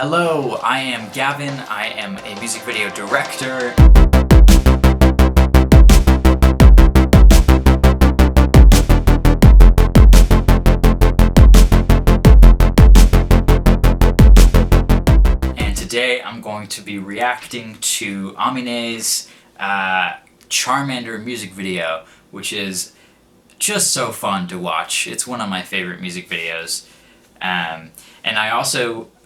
Hello, I am Gavin. I am a music video director. And today I'm going to be reacting to Amine's Charmander music video, which is just so fun to watch. It's one of my favorite music videos. And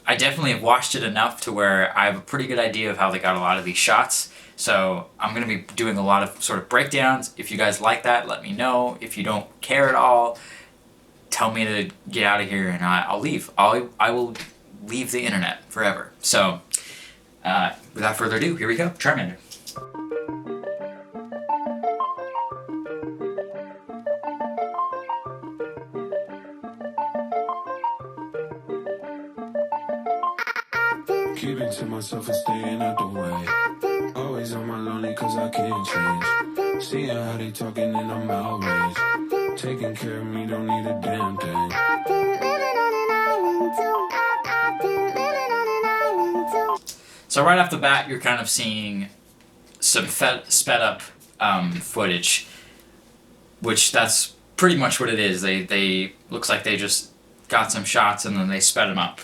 I definitely have watched it enough to where I have a pretty good idea of how they got a lot of these shots. So I'm going to be doing a lot of sort of breakdowns. If you guys like that, let me know. If you don't care at all, tell me to get out of here and I'll leave. I will leave the internet forever. So without further ado, here we go. Charmander. Keeping to myself and staying out the way. Always on my lonely cause I can't change. Seeing how they talking and I'm outraged. Taking care of me, don't need a damn thing. So right off the bat, you're kind of seeing some sped up footage, which that's pretty much what it is. They looks like they just got some shots and then they sped them up.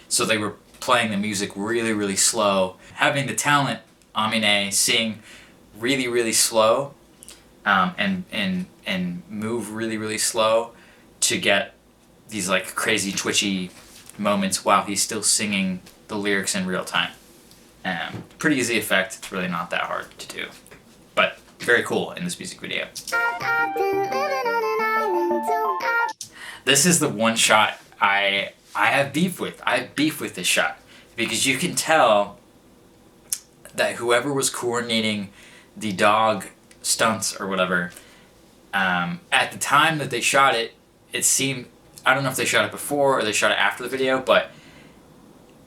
So they were playing the music really, really slow. Having the talent, Amine, sing really, really slow and move really, really slow to get these like crazy twitchy moments while he's still singing the lyrics in real time. Pretty easy effect. It's really not that hard to do, but very cool in this music video. This is the one shot I have beef with. I have beef with this shot because you can tell that whoever was coordinating the dog stunts or whatever, at the time that they shot it, it seemed, I don't know if they shot it before or they shot it after the video, but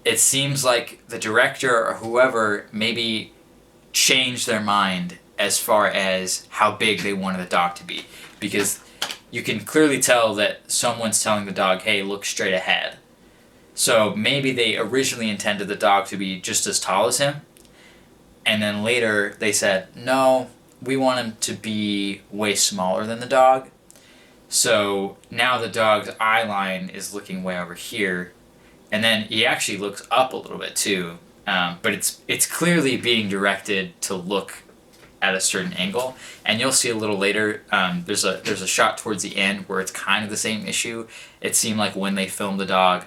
it seems like the director or whoever maybe changed their mind as far as how big they wanted the dog to be, because you can clearly tell that someone's telling the dog, hey, look straight ahead. So maybe they originally intended the dog to be just as tall as him, and then later they said, no, we want him to be way smaller than the dog. So now the dog's eye line is looking way over here, and then he actually looks up a little bit too, but it's clearly being directed to look at a certain angle, and you'll see a little later, there's a shot towards the end where it's kind of the same issue. It seemed like when they filmed the dog,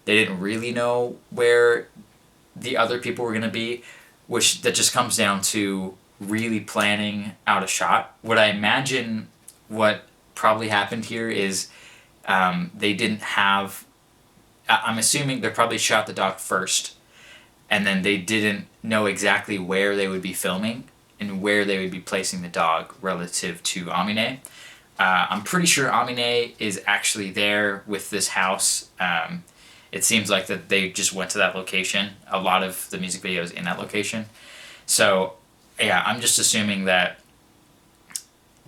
they didn't really know where the other people were going to be, which that just comes down to really planning out a shot. What I imagine what probably happened here is they didn't have, I'm assuming they probably shot the dog first, and then they didn't know exactly where they would be filming and where they would be placing the dog relative to Amine. I'm pretty sure Amine is actually there with this house. It seems like that they just went to that location. A lot of the music video is in that location. So yeah, I'm just assuming that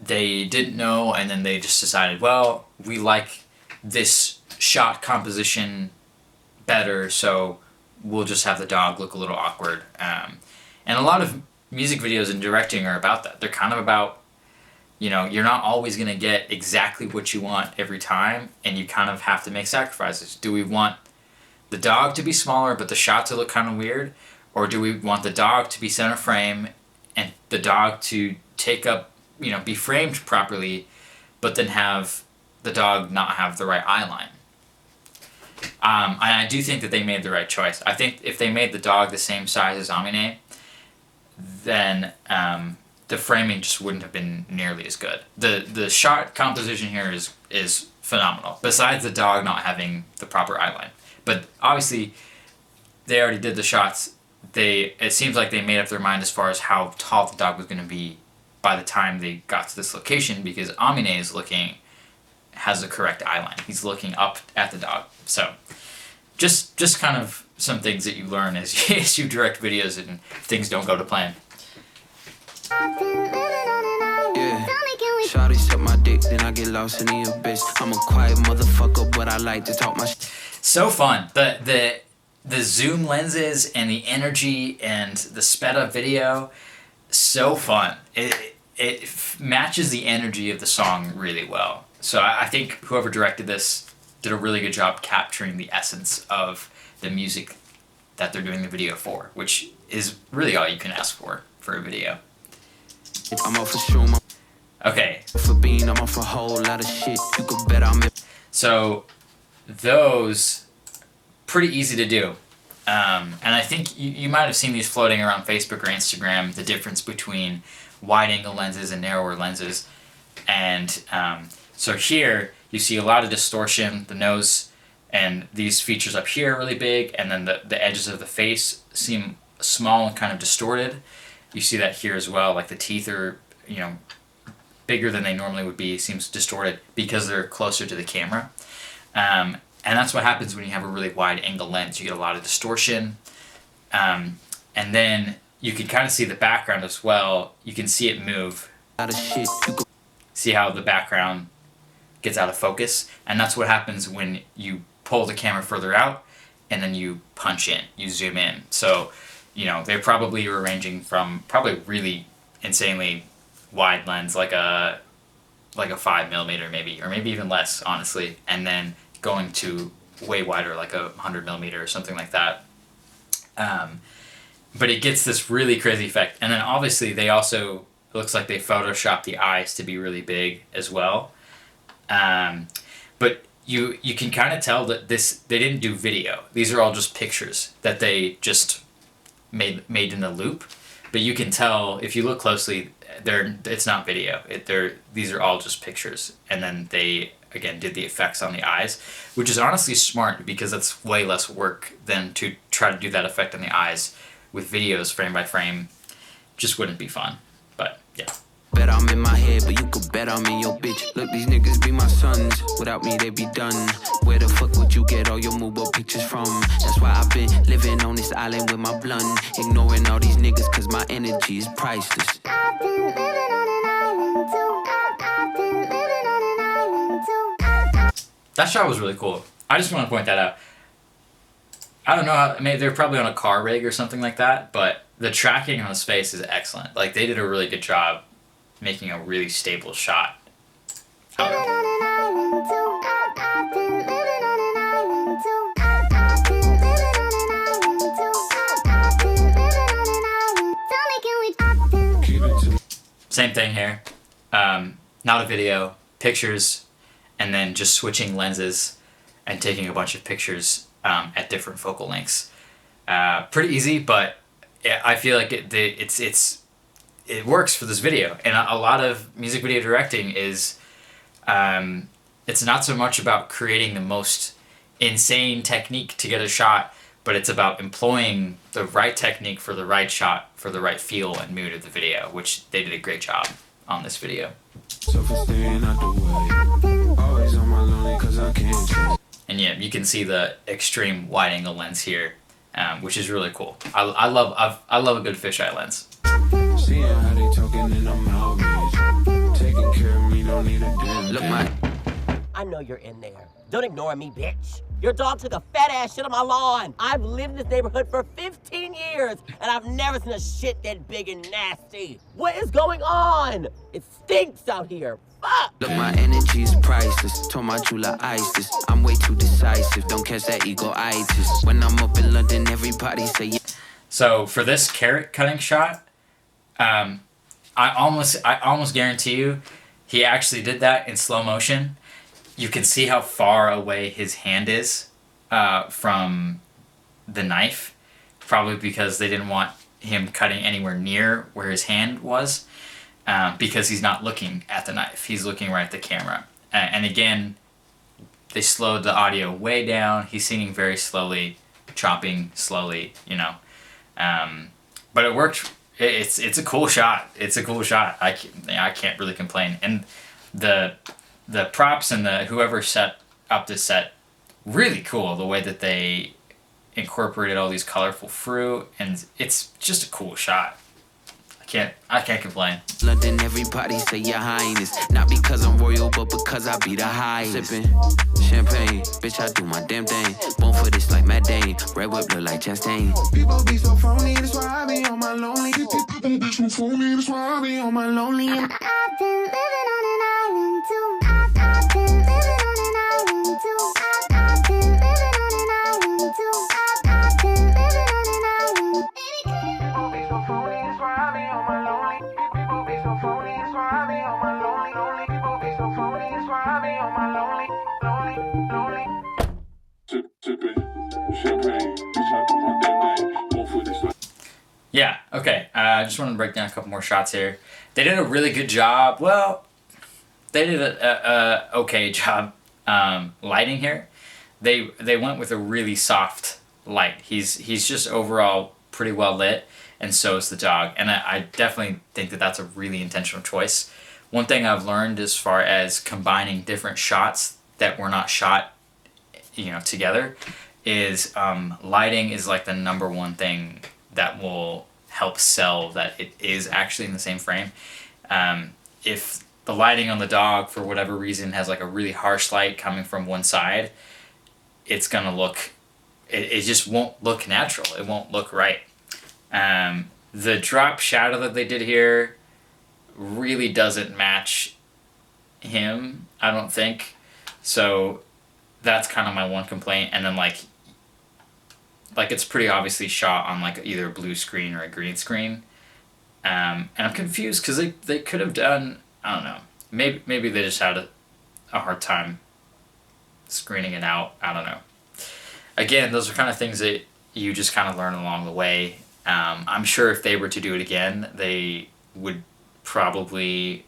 they didn't know and then they just decided, well, we like this shot composition better, so we'll just have the dog look a little awkward. And a lot of music videos and directing are about that. They're kind of about, you know, you're not always going to get exactly what you want every time, and you kind of have to make sacrifices. Do we want the dog to be smaller but the shot to look kind of weird? Or do we want the dog to be center frame and the dog to take up, you know, be framed properly, but then have the dog not have the right eye line? And I do think that they made the right choice. I think if they made the dog the same size as Amine, then the framing just wouldn't have been nearly as good. The shot composition here is phenomenal, besides the dog not having the proper eye line. But obviously, they already did the shots. It seems like they made up their mind as far as how tall the dog was going to be by the time they got to this location, because Amine has the correct eye line. He's looking up at the dog. So just kind of some things that you learn as you direct videos and things don't go to plan. Yeah. Shawty suck my dick, then I get lost in the abyss. I'm a quiet motherfucker, but I like to talk my So fun. The the zoom lenses and the energy and the sped up video, so fun. It matches the energy of the song really well. So I think whoever directed this did a really good job capturing the essence of the music that they're doing the video for, which is really all you can ask for a video. I'm off for sure. Okay. For being, I'm off a whole lot of shit. You could bet I'm. So those, pretty easy to do. And I think you might have seen these floating around Facebook or Instagram, the difference between wide angle lenses and narrower lenses. And so here you see a lot of distortion, the nose and these features up here are really big, and then the edges of the face seem small and kind of distorted. You see that here as well, like the teeth are, you know, bigger than they normally would be, seems distorted because they're closer to the camera. And that's what happens when you have a really wide angle lens. You get a lot of distortion. And then you can kind of see the background as well. You can see it move. See how the background gets out of focus? And that's what happens when you pull the camera further out and then you punch in, you zoom in. So, you know, they probably were ranging from probably really insanely wide lens, like a 5mm maybe, or maybe even less, honestly, and then going to way wider, like 100mm or something like that. But it gets this really crazy effect. And then obviously they also, it looks like they photoshopped the eyes to be really big as well. But you can kind of tell that they didn't do video. These are all just pictures that they just made in the loop. But you can tell if you look closely, it's not video. These are all just pictures, and then they again did the effects on the eyes, which is honestly smart because that's way less work than to try to do that effect on the eyes with videos frame by frame. Just wouldn't be fun. But yeah. Bet I'm in my head, but you could bet I'm in your bitch. Look, these niggas be my sons. Without me, they be done. Where the fuck would you get all your Mubo pictures from? That's why I've been living on this island with my blunt. Ignoring all these niggas, cause my energy is priceless. I've been living on an island too. I've been living on an island too. That shot was really cool. I just want to point that out. I don't know how, maybe they're probably on a car rig or something like that, but the tracking on his face is excellent. Like, they did a really good job making a really stable shot. I don't know. Same thing here. Not a video, pictures, and then just switching lenses and taking a bunch of pictures at different focal lengths. Pretty easy, but I feel like it works for this video. And a lot of music video directing is, it's not so much about creating the most insane technique to get a shot, but it's about employing the right technique for the right shot, for the right feel and mood of the video, which they did a great job on this video. And yeah, you can see the extreme wide angle lens here, which is really cool. I love a good fisheye lens. Seeing how they talking and I'm outraged. Taking care of me, don't need a damn. Look, I know you're in there. Don't ignore me, bitch. Your dog took a fat ass shit on my lawn. I've lived in this neighborhood for 15 years, and I've never seen a shit that big and nasty. What is going on? It stinks out here. Fuck! Look, my energy is priceless. Told my Jula Isis. I'm way too decisive. Don't catch that ego-itis. When I'm up in London, everybody say yeah. So for this carrot cutting shot, I almost guarantee you he actually did that in slow motion. You can see how far away his hand is from the knife, probably because they didn't want him cutting anywhere near where his hand was, because he's not looking at the knife. He's looking right at the camera. And again, they slowed the audio way down. He's singing very slowly, chopping slowly, you know. But it worked. It's a cool shot. It's a cool shot. I can't really complain. And the props and whoever set up this set, really cool. The way that they incorporated all these colorful fruit, and it's just a cool shot. I I can't complain. London, everybody say your highness. Not because I'm royal, but because I be the highest. Sipping champagne, bitch, I do my damn thing. Born for this like Matt Dane. Red whip look like Chastain. People be so phony, that's why I be on my lonely. People be so phony, that's why I be on my lonely. I've been living on an island too. I've been living on an island too. I've been living on an island too. I've been living on an island. People be so phony, that's why I be on my lonely. People be so phony, that's why I be on my lonely. Lonely people be so phony, that's why I be on my lonely. Lonely. Sipping champagne, bitch, I do my damn thing. Born for this like. Yeah, okay. I just wanted to break down a couple more shots here. They did a really good job. Well, they did a okay job lighting here. They went with a really soft light. He's just overall pretty well lit, and so is the dog. And I definitely think that that's a really intentional choice. One thing I've learned as far as combining different shots that were not shot, together, is lighting is like the number one thing that will help sell that it is actually in the same frame. If the lighting on the dog, for whatever reason, has like a really harsh light coming from one side, it's gonna look, it just won't look natural. It won't look right. The drop shadow that they did here really doesn't match him, I don't think. So that's kind of my one complaint. And then like it's pretty obviously shot on like either a blue screen or a green screen. And I'm confused because they could have done, I don't know, maybe they just had a hard time screening it out. I don't know. Again, those are kind of things that you just kind of learn along the way. I'm sure if they were to do it again, they would probably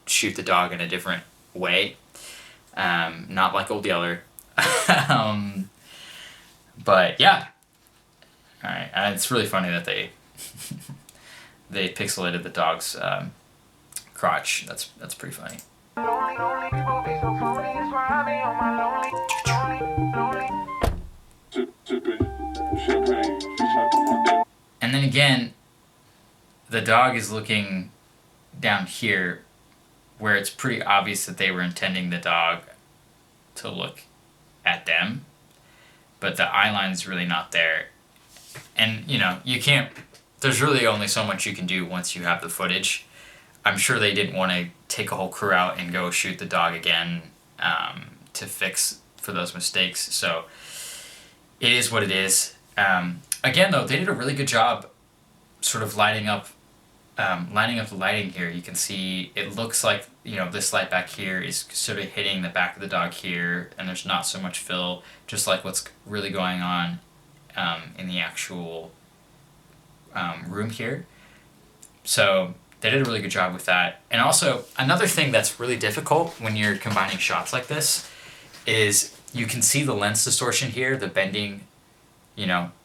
shoot the dog in a different way. Not like Old Yeller. But yeah. Alright, it's really funny that they they pixelated the dog's crotch. That's pretty funny. Sipping champagne, bitch, I do my damn. And then again, the dog is looking down here where it's pretty obvious that they were intending the dog to look at them, but the eye line's really not there. And you can't, there's really only so much you can do once you have the footage. I'm sure they didn't want to take a whole crew out and go shoot the dog again to fix for those mistakes. So it is what it is. Again, though, they did a really good job sort of lining up the lighting here. You can see it looks like, this light back here is sort of hitting the back of the dog here, and there's not so much fill, just like what's really going on in the actual room here. So they did a really good job with that. And also, another thing that's really difficult when you're combining shots like this is you can see the lens distortion here, the bending.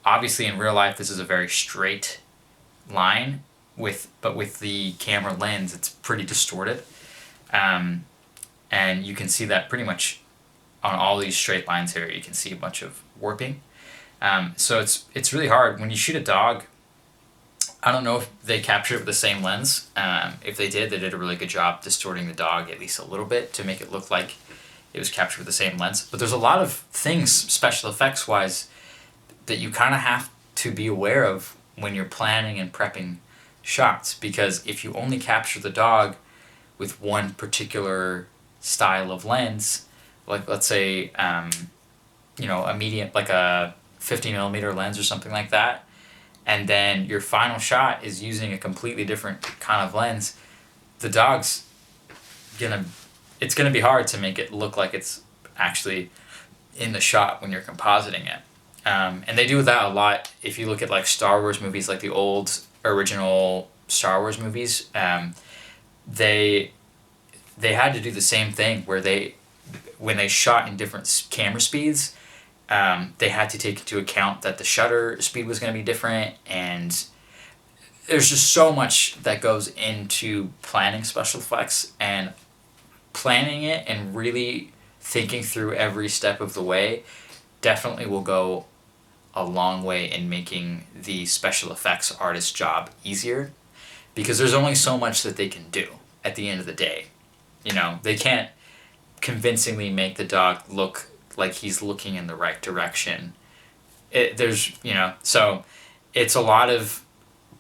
Obviously in real life this is a very straight line, but with the camera lens it's pretty distorted. And you can see that pretty much on all these straight lines here. You can see a bunch of warping. So it's really hard when you shoot a dog. I don't know if they captured it with the same lens. If they did a really good job distorting the dog at least a little bit to make it look like it was captured with the same lens. But there's a lot of things, special effects wise, that you kind of have to be aware of when you're planning and prepping shots. Because if you only capture the dog with one particular style of lens, like let's say, a medium, like a 50mm lens or something like that, and then your final shot is using a completely different kind of lens, the dog's it's gonna be hard to make it look like it's actually in the shot when you're compositing it. And they do that a lot. If you look at like Star Wars movies, like the old original Star Wars movies, they had to do the same thing where when they shot in different camera speeds, they had to take into account that the shutter speed was going to be different, and there's just so much that goes into planning special effects, and planning it and really thinking through every step of the way definitely will go a long way in making the special effects artist's job easier. because there's only so much that they can do at the end of the day. You know, they can't convincingly make the dog look like he's looking in the right direction. So it's a lot of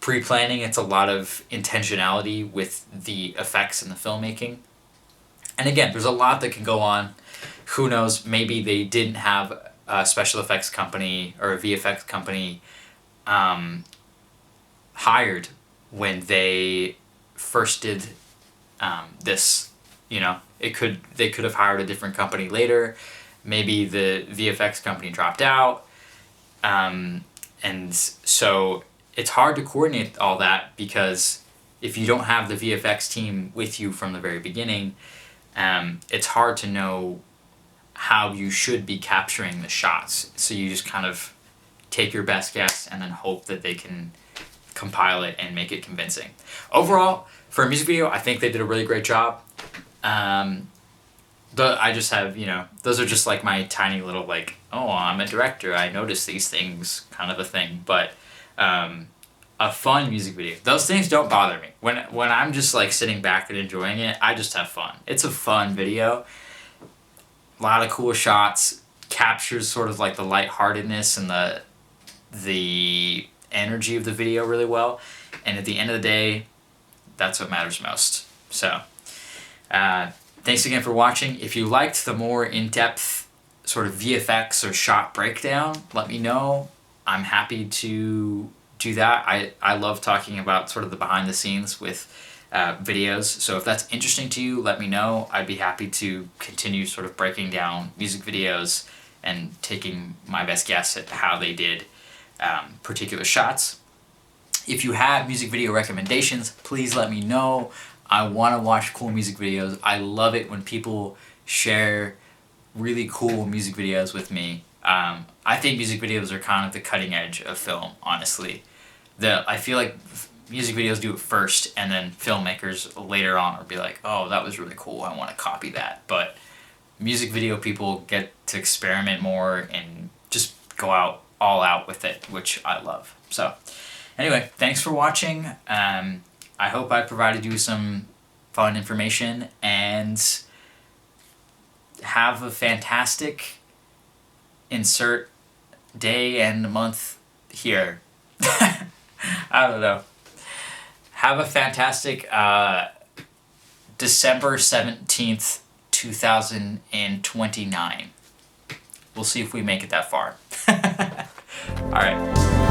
pre-planning, it's a lot of intentionality with the effects and the filmmaking. And again, there's a lot that can go on. Who knows, maybe they didn't have a special effects company or a VFX company hired when they first did this. You know, they could have hired a different company later. Maybe the VFX company dropped out. And so it's hard to coordinate all that, because if you don't have the VFX team with you from the very beginning, it's hard to know how you should be capturing the shots. So you just kind of take your best guess and then hope that they can compile it and make it convincing. Overall, for a music video, I think they did a really great job. I just have, those are just like my tiny little like, oh, I'm a director, I notice these things kind of a thing. But a fun music video, those things don't bother me. When I'm just like sitting back and enjoying it, I just have fun. It's a fun video. A lot of cool shots, captures sort of like the lightheartedness and the energy of the video really well. And at the end of the day, that's what matters most. So, thanks again for watching. If you liked the more in-depth sort of VFX or shot breakdown, let me know. I'm happy to do that. I love talking about sort of the behind the scenes with videos. So if that's interesting to you, let me know. I'd be happy to continue sort of breaking down music videos and taking my best guess at how they did particular shots. If you have music video recommendations, please let me know. I want to watch cool music videos. I love it when people share really cool music videos with me. I think music videos are kind of the cutting edge of film, honestly. I feel like music videos do it first, and then filmmakers later on will be like, oh, that was really cool, I want to copy that. But music video people get to experiment more and just go all out with it, which I love. So anyway, thanks for watching. I hope I provided you some fun information, and have a fantastic insert day and month here. I don't know. Have a fantastic December 17th, 2029. We'll see if we make it that far. All right.